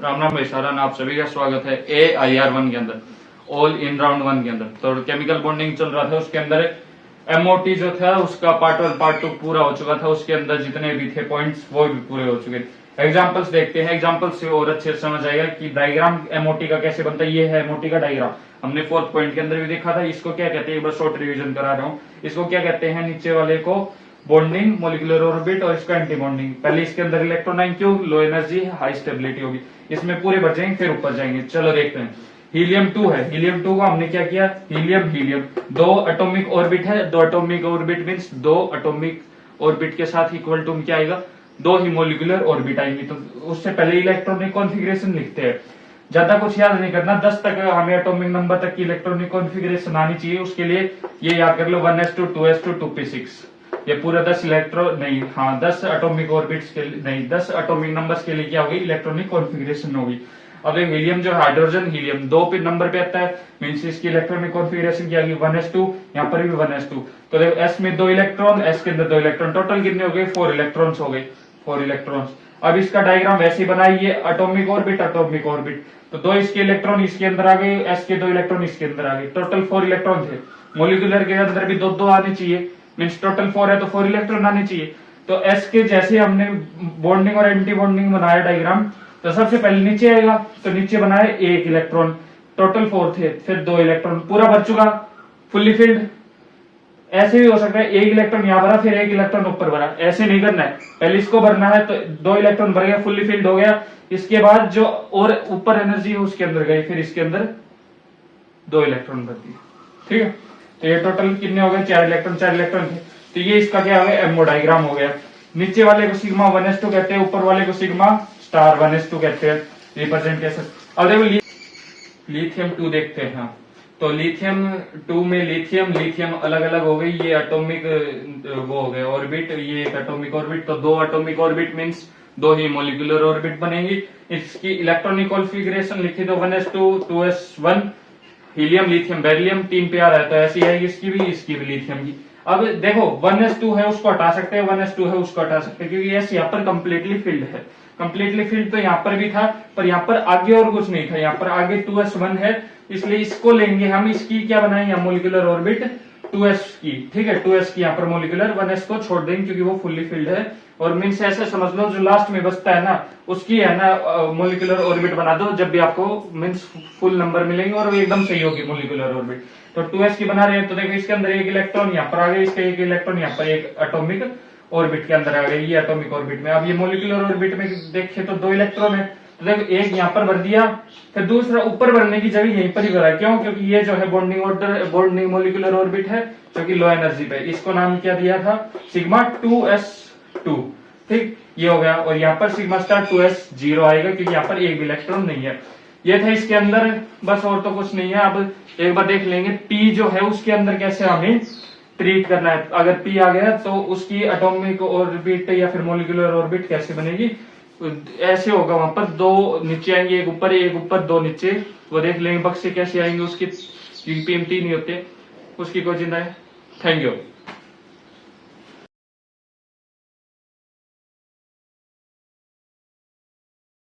राम राम भाई सारा आप सभी का स्वागत है AIR1 के अंदर, ऑल इन राउंड 1 के अंदर। तो केमिकल बॉन्डिंग चल रहा था, उसके अंदर MOT जो था उसका पार्ट 1 पार्ट 2 पूरा हो चुका था। उसके अंदर जितने भी थे पॉइंट्स वो भी पूरे हो चुके थे। एग्जांपल्स देखते हैं, एग्जांपल्स से और अच्छे से समझ आएगा कि डायग्राम MOT का कैसे बनता है। ये है MOT का डायग्राम, हमने 4th पॉइंट के अंदर भी देखा था। इसको क्या कहते हैं, एक बार शॉर्ट रिवीजन करा रहा हूँ। इसको क्या कहते हैं, नीचे वाले को बॉन्डिंग, मोलिकुलर ऑर्बिट और इसका एंटी बॉन्डिंग। पहले इसके अंदर इलेक्ट्रोनाइन क्यों, लो एनर्जी हाई स्टेबिलिटी होगी, इसमें पूरे भर जाएंगे फिर ऊपर जाएंगे। चलो देखते हैं। हीलियम 2 है, हीलियम 2 को हमने क्या किया, हीलियम हीलियम 2 एटॉमिक ऑर्बिट है। 2 atomic orbit means 2 atomic orbit के साथ इक्वल टू क्या आएगा, 2 ही मोलिकुलर ऑर्बिट आएंगी। तो उससे पहले इलेक्ट्रॉनिक कॉन्फ़िगरेशन लिखते हैं, ज्यादा कुछ याद नहीं करना। 10 तक हमें एटॉमिक नंबर तक की इलेक्ट्रॉनिक कॉन्फ़िगरेशन आनी चाहिए। उसके लिए ये याद कर लो 1s2 2s2 2p6, ये पूरा 10 इलेक्ट्रॉन नहीं, हाँ 10 एटॉमिक ऑर्बिट्स के लिए नहीं, 10 एटॉमिक नंबर्स के लिए क्या होगी, इलेक्ट्रॉनिक कॉन्फ़िगरेशन होगी। अब एक हीलियम जो हाइड्रोजन हीलियम 2 पे नंबर पे आता है, मींस इसकी इलेक्ट्रॉनिक कॉन्फ़िगरेशन क्या होगी 1s2, यहाँ पर भी 1s2। तो देखो s में 2 इलेक्ट्रॉन, s के अंदर 2 इलेक्ट्रॉन, टोटल कितने हो गए 4 इलेक्ट्रॉन्स हो गए, 4 इलेक्ट्रॉन्स। अब इसका डायग्राम वैसे बनाइए, एटॉमिक ऑर्बिट एटॉमिक ऑर्बिट, तो 2 इसके इलेक्ट्रॉन इसके अंदर आ गए, s के 2 इलेक्ट्रॉन इसके अंदर आ गए, टोटल 4 इलेक्ट्रॉन थे। मोलिकुलर के अंदर भी 2 आने चाहिए, मींस टोटल 4 है तो 4 इलेक्ट्रॉन आने चाहिए। तो s के जैसे हमने बॉन्डिंग और एंटी बॉन्डिंग बनाया डायग्राम, तो सबसे पहले नीचे आएगा, तो नीचे बनाए 1 इलेक्ट्रॉन, टोटल 4 थे, फिर 2 इलेक्ट्रॉन, पूरा भर चुका, फुल्ली फिल्ड। ऐसे भी हो सकता है 1 इलेक्ट्रॉन यहाँ भरा फिर 1 इलेक्ट्रॉन ऊपर भरा, ऐसे नहीं करना है, पहले इसको भरना है। तो 2 इलेक्ट्रॉन भर गया, फुल्ली फिल्ड हो गया। इसके बाद जो और ऊपर एनर्जी है उसके अंदर गई, फिर इसके अंदर 2 इलेक्ट्रॉन भर दिए, ठीक है। तो ये टोटल कितने हो गए, 4 इलेक्ट्रॉन, 4 इलेक्ट्रॉन थे। तो ये इसका क्या हो गया, एमओ डायग्राम हो गया। नीचे वाले को सिग्मा 1s2 कहते हैं, ऊपर वाले को सिग्मा स्टार 1s2 कहते हैं, रिप्रेजेंट कैसे। अब देखो लिथियम 2 देखते हैं। तो लिथियम 2 में लिथियम अलग अलग हो गई, ये एटॉमिक वो हो गए ऑर्बिट, ये एक एटॉमिक ऑर्बिट। तो 2 एटॉमिक ऑर्बिट मींस 2 ही मोलिकुलर ऑर्बिट बनेंगी। इसकी इलेक्ट्रॉनिक कॉन्फ़िगरेशन लिखी तो 1s2 2s1, helium lithium beryllium 3 पे आ रहा है, तो ऐसी आएगी इसकी भी लिथियम की। अब देखो 1s2 है उसको हटा सकते हैं, 1s2 है उसको हटा सकते हैं, क्योंकि एस यहाँ पर कंप्लीटली फिल्ड है। कंप्लीटली फिल्ड तो यहाँ पर भी था, पर यहाँ पर आगे और कुछ नहीं था, यहाँ पर आगे 2s1 है, इसलिए इसको लेंगे हम। इसकी क्या बनाएंगे, मोलिकुलर ऑर्बिट 2s की, ठीक है, 2s की यहाँ पर मोलिकुलर, 1s को छोड़ देंगे क्योंकि वो फुल्ली फिल्ड है। और मीन्स ऐसे समझ लो जो लास्ट में बचता है ना, उसकी है ना मोलिकुलर ऑर्बिट बना दो, जब भी आपको मीन्स फुल नंबर मिलेंगे और वो एकदम सही होगी मोलिकुलर ऑर्बिट। तो 2s की बना रहे हैं, तो देखो इसके अंदर 1 इलेक्ट्रॉन यहाँ पर आ गया, इसका 1 इलेक्ट्रॉन यहाँ पर एक एटॉमिक ऑर्बिट के अंदर आ गया, ये एटॉमिक ऑर्बिट में। अब ये मोलिकुलर ऑर्बिट में देखे तो 2 इलेक्ट्रॉन है, तो देखो एक यहाँ पर भर दिया, फिर दूसरा ऊपर भरने की जगह यहीं पर ही भरा। क्यों, क्योंकि ये जो है bonding order, bonding molecular orbit है जो कि लो एनर्जी पे, इसको नाम क्या दिया था, सिग्मा 2s2, ठीक, ये हो गया। और यहाँ पर सिग्मा स्टार 2s0 आएगा क्योंकि यहाँ पर एक भी इलेक्ट्रॉन नहीं है। ये था इसके अंदर, बस और तो कुछ नहीं है। अब एक बार देख लेंगे पी जो है उसके अंदर कैसे हमें ट्रीट करना है। अगर पी आ गया तो उसकी एटॉमिक ऑर्बिट या फिर मोलिकुलर ऑर्बिट कैसे बनेगी, ऐसे होगा, वहां पर 2 नीचे आएंगे, एक ऊपर 2 नीचे, वो देख लेंगे बक्से कैसे आएंगे उसकी, पी एम्प्टी नहीं होते, उसकी कोई चिंता है। Thank you.